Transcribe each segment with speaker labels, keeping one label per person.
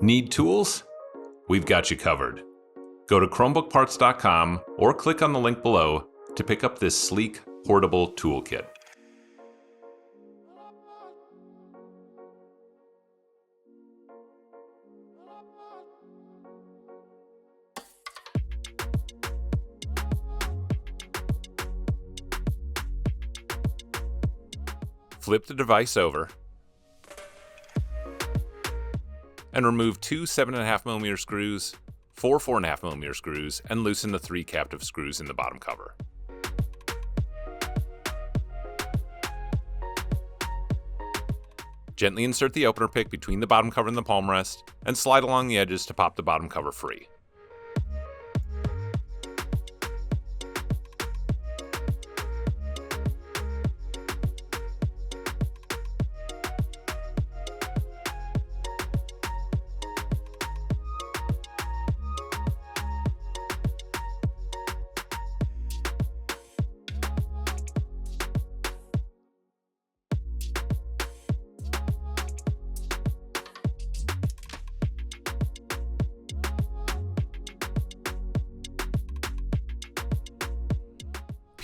Speaker 1: Need tools? We've got you covered. Go to ChromebookParts.com or click on the link below to pick up this sleek, portable toolkit. Flip the device over and remove two 7.5mm screws, four 4.5mm screws, and loosen the 3 captive screws in the bottom cover. Gently insert the opener pick between the bottom cover and the palm rest, and slide along the edges to pop the bottom cover free.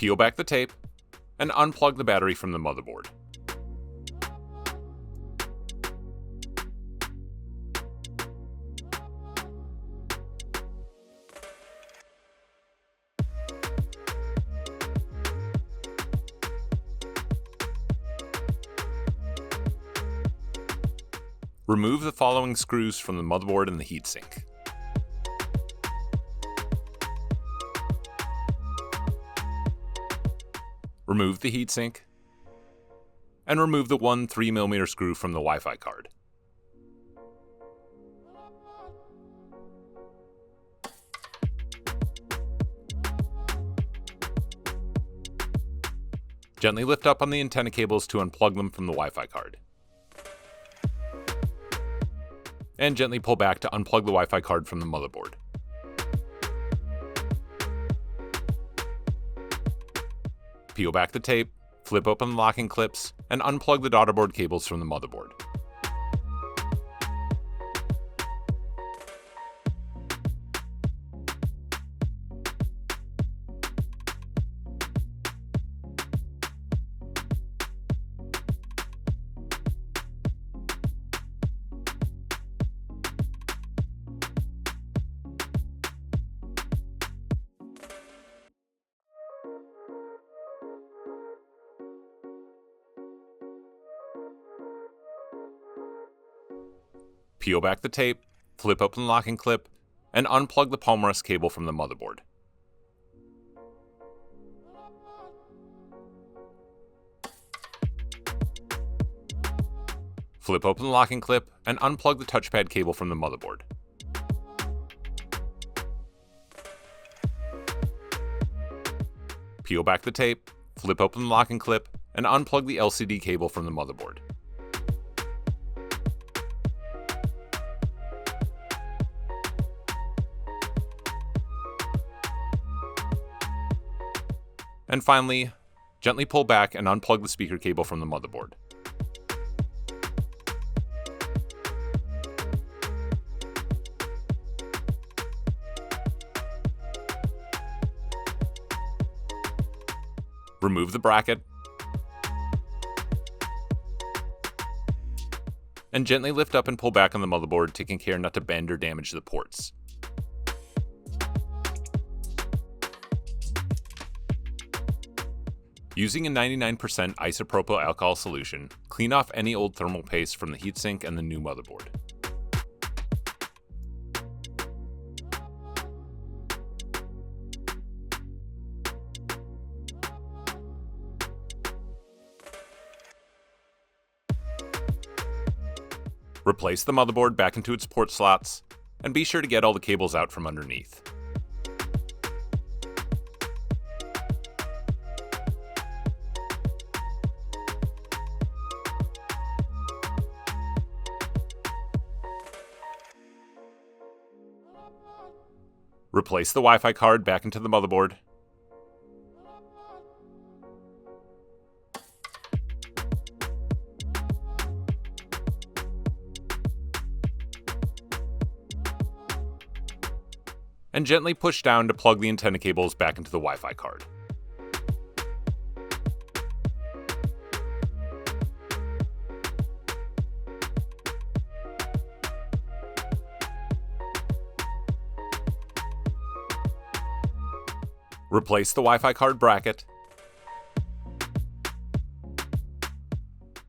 Speaker 1: Peel back the tape and unplug the battery from the motherboard. Remove the following screws from the motherboard and the heatsink. Remove the heatsink, and remove the one 3mm screw from the Wi-Fi card. Gently lift up on the antenna cables to unplug them from the Wi-Fi card. And gently pull back to unplug the Wi-Fi card from the motherboard. Peel back the tape, flip open the locking clips, and unplug the daughterboard cables from the motherboard. Peel back the tape, flip open the locking clip, and unplug the palm rest cable from the motherboard. Flip open the locking clip and unplug the touchpad cable from the motherboard. Peel back the tape, flip open the locking clip, and unplug the LCD cable from the motherboard. And finally, gently pull back and unplug the speaker cable from the motherboard. Remove the bracket, and gently lift up and pull back on the motherboard, taking care not to bend or damage the ports. Using a 99% isopropyl alcohol solution, clean off any old thermal paste from the heatsink and the new motherboard. Replace the motherboard back into its port slots, and be sure to get all the cables out from underneath. Replace the Wi-Fi card back into the motherboard. and gently push down to plug the antenna cables back into the Wi-Fi card. Replace the Wi-Fi card bracket,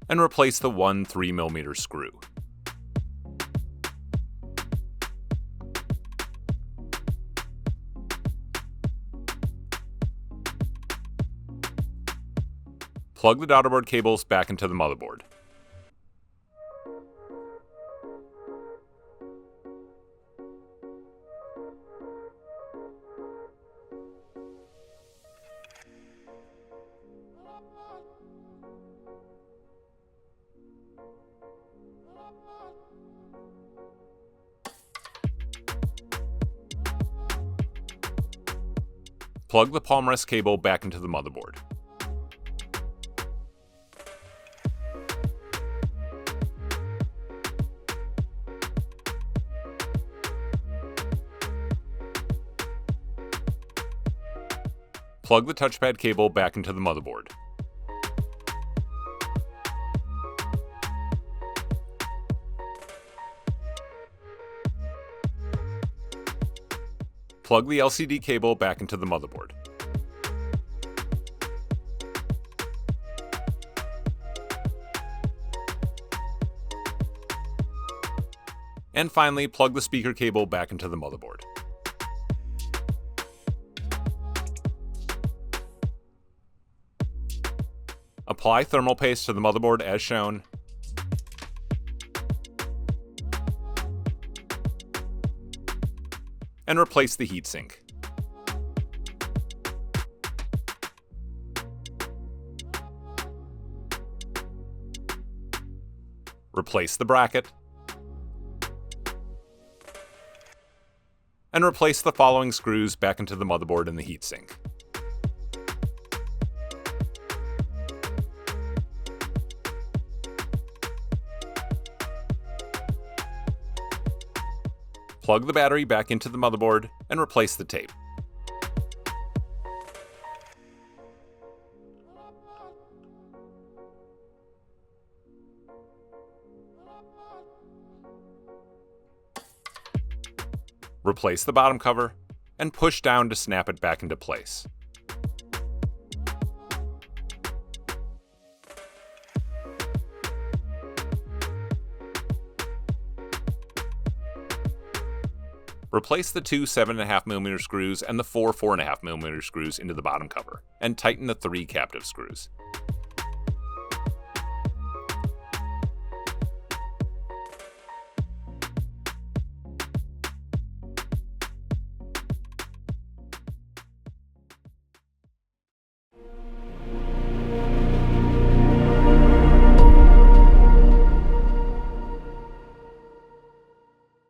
Speaker 1: and replace the one 3mm screw. Plug the daughterboard cables back into the motherboard. Plug the palm rest cable back into the motherboard. Plug the touchpad cable back into the motherboard. Plug the LCD cable back into the motherboard. And finally, plug the speaker cable back into the motherboard. Apply thermal paste to the motherboard as shown. And replace the heatsink. Replace the bracket. And replace the following screws back into the motherboard and the heatsink. Plug the battery back into the motherboard and replace the tape. Replace the bottom cover and push down to snap it back into place. Replace the two 7.5mm screws and the four 4.5mm screws into the bottom cover, and tighten the 3 captive screws.